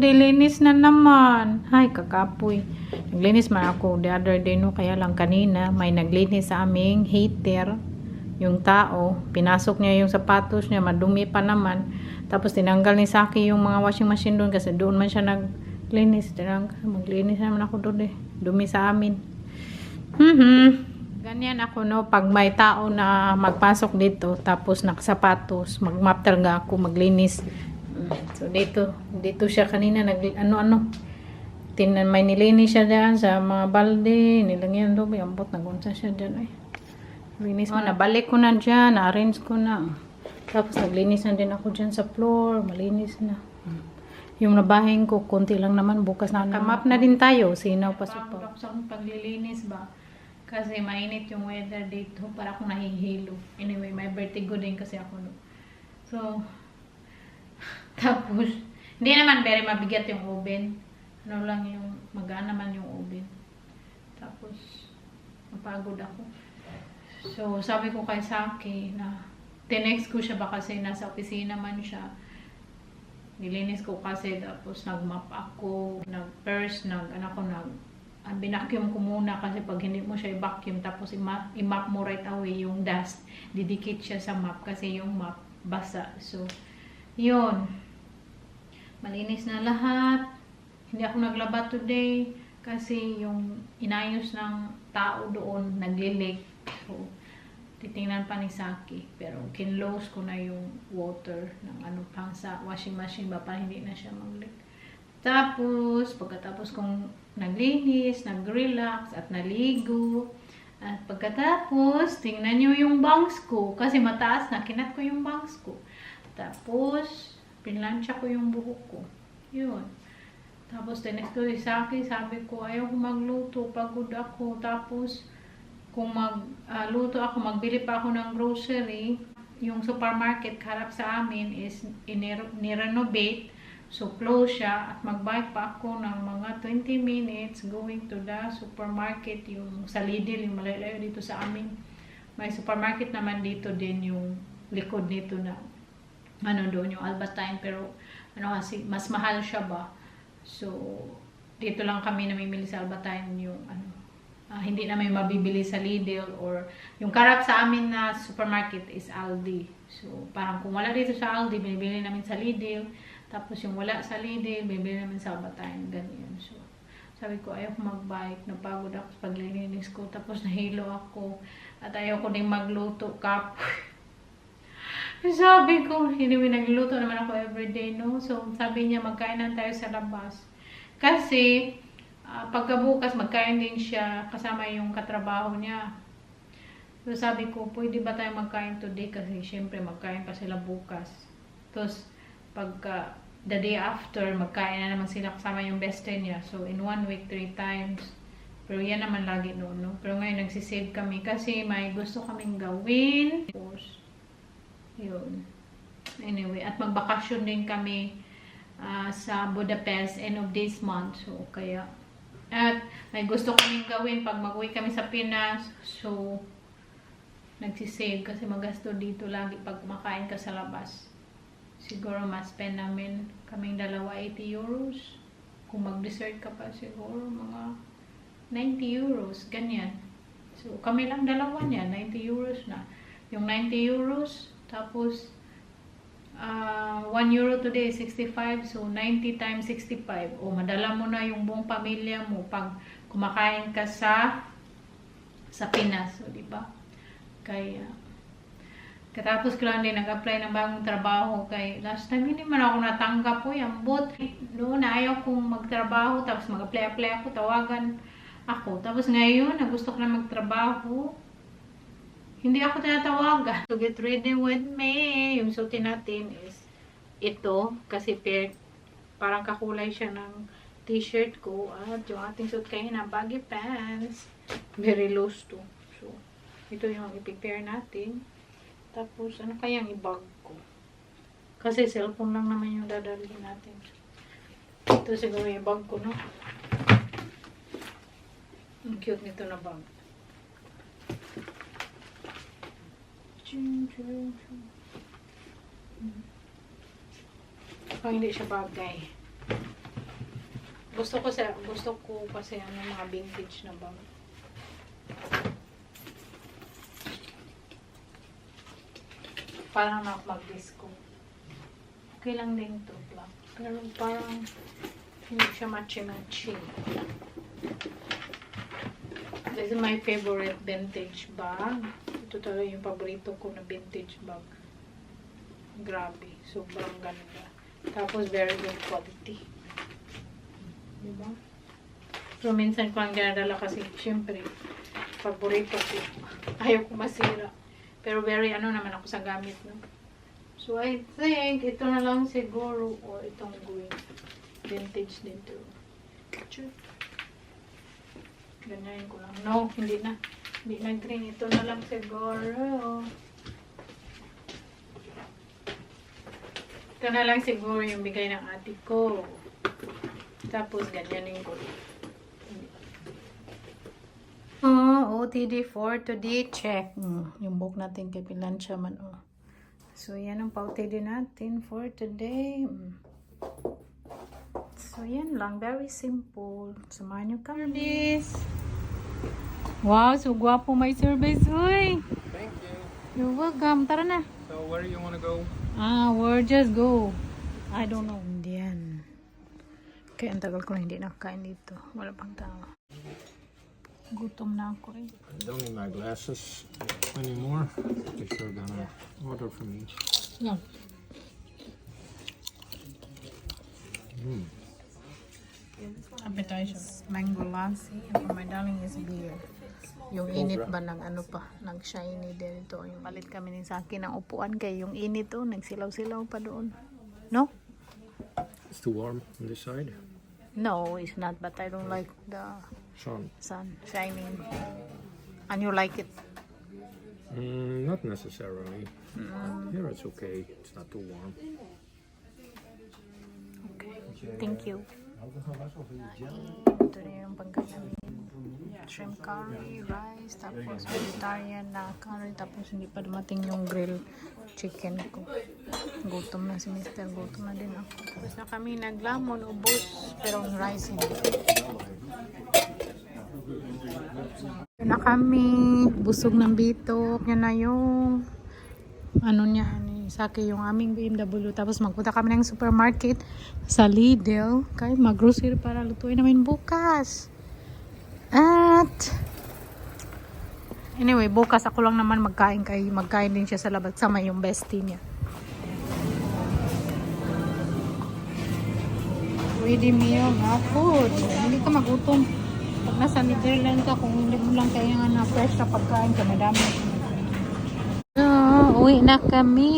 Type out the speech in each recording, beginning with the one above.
dilinis na naman. Ay, kakapoy. Naglinis man ako the other day, no? Kaya lang kanina, may naglinis sa aming heater. Yung tao, pinasok niya yung sapatos niya, madumi pa naman. Tapos tinanggal ni Saki yung mga washing machine doon kasi doon man siya naglinis. Maglinis naman ako doon eh. Dumi sa amin. Ganyan ako, no? Pag may tao na magpasok dito, tapos nakasapatos, magmap talaga ako, maglinis. So dito siya kanina may nilinis siya dyan sa mga balde, nilagyan doon, ambot nagunsa siya dyan linis mo, nabalik ko na dyan, na-arrange ko na, tapos naglinis na din ako dyan sa floor, malinis na. Yung nabahin ko, konti lang naman, bukas na kamap na din tayo, sinaw pa sa paglilinis ba, kasi mainit yung weather dito, para akong nahihilo. Anyway, may vertigo din kasi ako, no? So tapos, hindi naman very mabigat yung oven. Ano lang yung, magaan naman yung oven. Tapos, mapagod ako. So, sabi ko kay Saki na, tinext ko siya ba kasi nasa opisina man siya. Nilinis ko kasi, tapos nagmap ako, binacuum ko muna kasi pag hindi mo siya i-vacuum, tapos i-map mo right away yung dust, didikit siya sa map kasi yung map basa. So, yun. Malinis na lahat. Hindi ako naglaba today kasi yung inayos ng tao doon naglilik. So, titingnan pa ni Saki. Pero kinlose ko na yung water ng pang sa washing machine ba para hindi na siya mag-leak. Tapos, pagkatapos kong naglinis, nag-relax at naligo. At pagkatapos, tingnan nyo yung bangs ko kasi mataas na. Kinat ko yung bangs ko. Tapos, pinlansya ko yung buhok ko. Yun. Tapos, tinext ko si Saki, sabi ko, ayaw ko magluto, pagod ako. Tapos, kung magluto ako, magbili pa ako ng grocery. Yung supermarket harap sa amin is nirenovate. So, close siya. At magbike pa ako ng mga 20 minutes going to the supermarket. Yung sa Lidl, yung malalayo dito sa amin. May supermarket naman dito din yung likod nito na doon yung Albatine, pero kasi mas mahal siya ba, so dito lang kami namimili sa Albatine yung hindi namin mabibili sa Lidl, or yung karap sa amin na supermarket is Aldi. So parang kung wala dito sa Aldi, binibili namin sa Lidl, tapos yung wala sa Lidl, binibili namin sa Albatine, ganyan. So sabi ko, ayaw ko magbike, napagod ako sa paglilinis ko, tapos nahilo ako, at ayaw ko din magluto, sabi ko, hindi nagluto naman ako everyday, no? So, sabi niya, magkainan tayo sa labas. Kasi, pagkabukas, magkain din siya kasama yung katrabaho niya. So, sabi ko, pwede ba tayo magkain today? Kasi, syempre, magkain pa sila bukas. Tapos, the day after, magkain na naman sila kasama yung best friend niya. So, in 1 week, 3 times. Pero, yan naman lagi noon, no? Pero ngayon, nagsisave kami kasi may gusto kaming gawin. Yun. Anyway, at magbakasyon din kami sa Budapest end of this month. So, kaya at may gusto kaming gawin pag mag-uwi kami sa Pinas. So, nagsisave kasi magasto dito lagi pag kumakain ka sa labas. Siguro mas-spend namin kaming dalawa 80 euros. Kung mag-dessert ka pa siguro mga 90 euros. Ganyan. So, kami lang dalawa niya. 90 euros na. Yung 90 euros tapos, 1 euro today is 65. So, 90 times 65. O, madala mo na yung buong pamilya mo pag kumakain ka sa Pinas. O, diba? Kaya, katapos ko lang din nag-apply ng bagong trabaho. Kay last time, hindi man ako natanggap po. Ambot. Noon, ayaw kong magtrabaho. Tapos, mag-apply ako. Tawagan ako. Tapos, ngayon, gusto ko na magtrabaho. Hindi ako tinatawagan. To get ready with me, yung suotin natin is ito. Kasi parang kakulay siya ng t-shirt ko. At yung ating suit kayo na baggy pants. Very loose to. So, ito yung i-prepare natin. Tapos, ano kayang i-bag ko? Kasi cellphone lang naman yung dadalhin natin. Ito siguro yung bag ko, no? Ang cute nito na bag. Pag hindi siya bagay. gusto ko kasi mga vintage na bag. Parang mag-disco. Okay lang din to, black. Pero parang hindi siya matchy-matchy. This is my favorite vintage bag. Ito talaga yung paborito ko na vintage bag. Grabe. Sobrang ganda. Tapos very good quality. Diba? So, minsan ko lang dinadala kasi, syempre, paborito ko. Ayaw ko masira. Pero very naman ako sa gamit, no? So, I think, ito na lang siguro, or itong green. Vintage din to. Ganyan ko lang. No, hindi na. Hindi na green. Ito na lang siguro. Ito na lang siguro yung bigay ng ate ko. Tapos, ganyanin ko. OTD for today. Check. Yung book natin kay Pilansya man. So, yan ang pa-OTD natin for today. So, yan lang. Very simple. Samahan nyo service. Wow, so guwapo may service. Uy! Thank you. You're welcome. Tara na. So where do you want to go? Where just go? I don't know. Indian. Kaya ang tagal ko na hindi nakakain dito. Wala pang tao. Gutom na ako eh. I don't need my glasses anymore. If you're gonna order for me. Yeah. Appetizers. Mango lassi. And for my darling is beer. Yung init ba nag-shiny din ito. Yung palit kami ni sa akin ng upuan kay yung init nagsilaw-silaw pa doon. No? It's too warm on this side. No, it's not. But I don't like the sun shining. And you like it? Not necessarily. Here it's okay. It's not too warm. Okay. Thank you. Ito na yung pagkain. Shrimp curry, rice, tapos vegetarian na curry, tapos hindi pa dumating yung grill chicken ko. Gutom na si Mr. Gutom na din ako. Tapos na kami naglamon, ubos, pero yung rice hindi. Yun na kami, busog ng bitok. Yan na yung saki yung aming BMW. Tapos magpunta kami ng supermarket sa Lidl. Kaya mag-grocery para lutuin namin bukas. At anyway, bukas ako lang naman magkain din siya sa labas sama yung bestie niya. Ready meal na food. Hindi ka magutom. Pag nasa Netherlands ka, kung hindi mo lang kailangan na fresh na pagkain ka, madami. So, uwi na kami.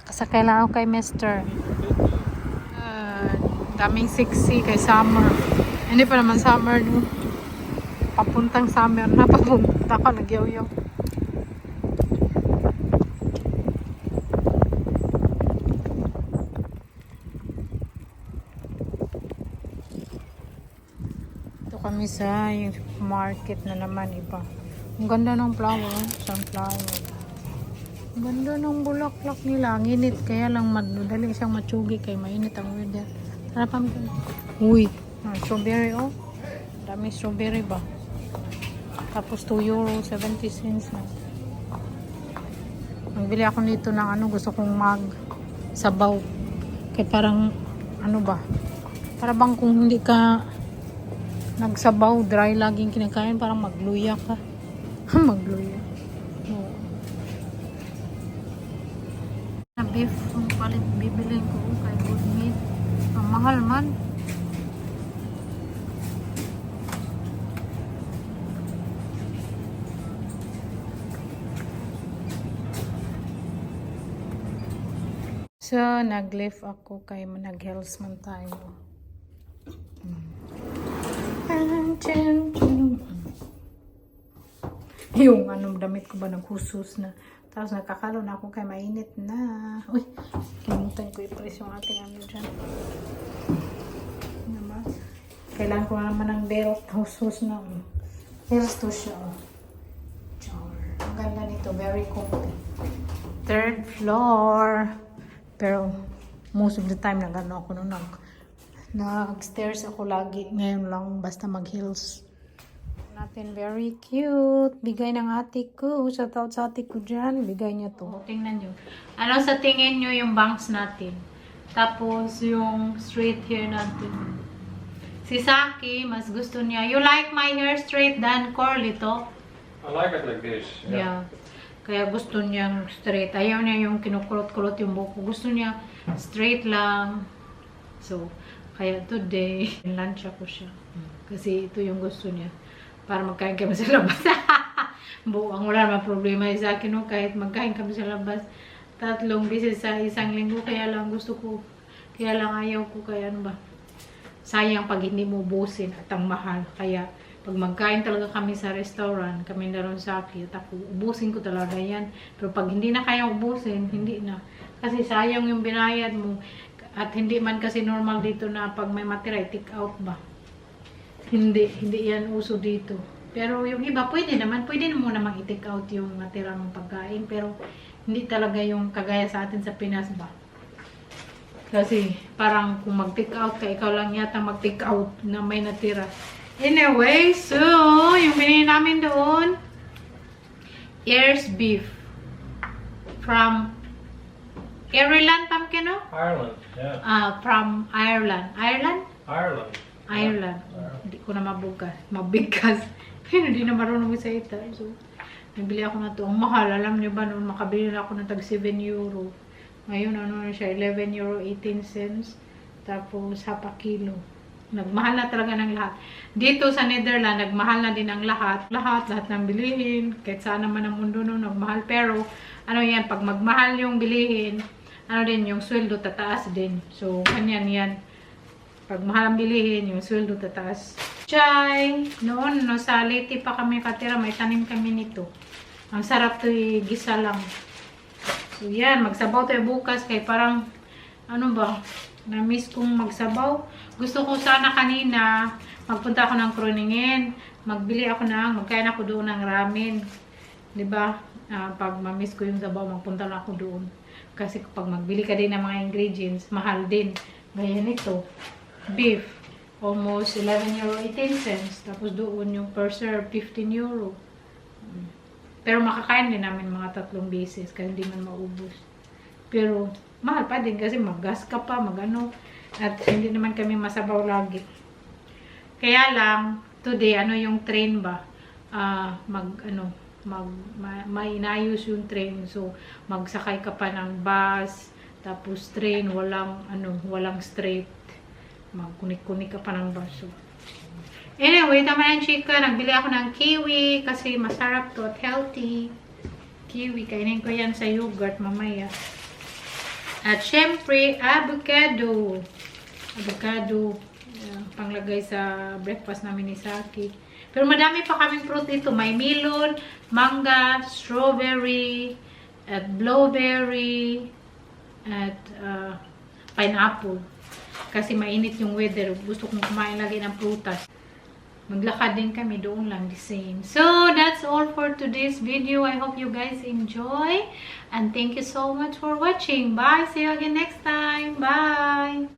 Kasakay lang ako kay Mr. Daming sexy kay summer. Hindi pa naman summer no. Papuntang summer na. Papunta ka nagyaw-yaw. Ito kami sa yung market na naman iba. Ang ganda ng flower. Sunflower. Ang ganda ng bulaklak nila. Ang init. Kaya lang madali siyang matsugi kay mainit ang weather. Harapan ko. Uy. Strawberry dami strawberry ba tapos €2.70 na nagbili ako nito ng gusto kong sabaw kaya parang para bang kung hindi ka nagsabaw dry laging kinakain parang magluya ka magluya na beef kung palit bibilin ko kay good meat ang mahal man. So, nag-lift ako kay nag-health man tayo. Yung damit ko ba naghusus na. Tapos nakakalo na ako kay mainit na. Uy, kinimutan ko i-press yung ating dyan. Diba? Kailangan ko naman ng belt. Husus na. Heels to siya. Ang ganda nito. Very comfy. 3rd floor. Pero most of the time ako nung Nag-stairs ako lagi. Ngayon lang, basta mag-heels. Natin, very cute. Bigay ng ate ko. Shout out sa ate ko dyan. Bigay niya to. Tingnan nyo. Ano sa tingin nyo yung bangs natin? Tapos yung straight hair natin. Si Saki, mas gusto niya. You like my hair straight than curly to? I like it like this. Yeah. Kaya gusto niya straight. Ayaw niya yung kinukulot-kulot yung buhok. Gusto niya straight lang. So, kaya today, lunch ako siya. Kasi ito yung gusto niya. Para magkain kami sa labas. Buwang wala naman problema sa akin. No? Kahit magkain kami sa labas. 3 beses sa isang linggo. Kaya lang gusto ko. Kaya lang ayaw ko. Kaya ano ba? Sayang pag hindi mo ubusin at ang mahal. Kaya pag magkain talaga kami sa restaurant, kami na rin sa akin, at ako, ubusin ko talaga yan. Pero pag hindi na kaya ubusin, hindi na. Kasi sayang yung binayad mo. At hindi man kasi normal dito na pag may matira, take out ba? Hindi yan uso dito. Pero yung iba, pwede na mo namang i-take out yung natira ng pagkain. Pero hindi talaga yung kagaya sa atin sa Pinas ba? Kasi parang kung mag-take out ka, ikaw lang yata mag-take out na may natira. Anyway, so, yung binili namin doon, ears beef. From Ireland, Pumpkin, no? Ireland, yeah. From Ireland. Ireland? Ireland. Ireland. Hindi ko na mabigkas. Hindi na marunong sa ita. So, nabili ako na to. Ang mahal, alam niyo ba noon, makabili na ako ng tag 7 euro. Ngayon, ano na siya, 11 euro 18 cents. Tapos, hapa kilo. Nagmahal na talaga ng lahat. Dito sa Netherlands, nagmahal na din ang lahat. Lahat ng bilihin. Kahit saan naman ang mundo noon, nagmahal. Pero, ano yan, pag magmahal yung bilihin, ano din, yung sweldo tataas din. So, kanyan yan. Pag mahal ang bilihin, yung sweldo tataas. Chay! Noon, no, sa Leyte pa kami katira, may tanim kami nito. Ang sarap to, gisa lang. So, yan, magsabaw tayo bukas. Kaya parang, ano ba, na-miss kong magsabaw. Gusto ko sana kanina, magpunta ako ng Kroningin. Magkain ako doon ng ramen. Diba? Pag ma-miss ko yung sabaw, magpunta na ako doon. Kasi kapag magbili ka din ng mga ingredients, mahal din. Ganyan ito. Beef. Almost 11 euro 18 cents. Tapos doon yung per serve, 15 euro. Pero makakain din namin mga 3 beses kasi hindi man maubos. Pero mahal pa din kasi mag-gas ka pa, mag-ano. At hindi naman kami masabaw lagi. Kaya lang, today, ano yung train ba? May inayos yung train. So, magsakay ka pa ng bus, tapos train, walang straight. Magkunik-kunik ka pa ng bus. So, anyway, tama yan, chika. Nagbili ako ng kiwi kasi masarap to at healthy. Kiwi, kainin ko yan sa yogurt mamaya. At syempre, avocado. Avocado. Panglagay sa breakfast namin ni Saki. Pero madami pa kaming fruit ito. May melon, manga, strawberry, at blueberry, at pineapple. Kasi mainit yung weather. Gusto kong kumain lagi ng prutas. Maglakad din kami doon lang the same. So, that's all for today's video. I hope you guys enjoy. And thank you so much for watching. Bye! See you again next time. Bye!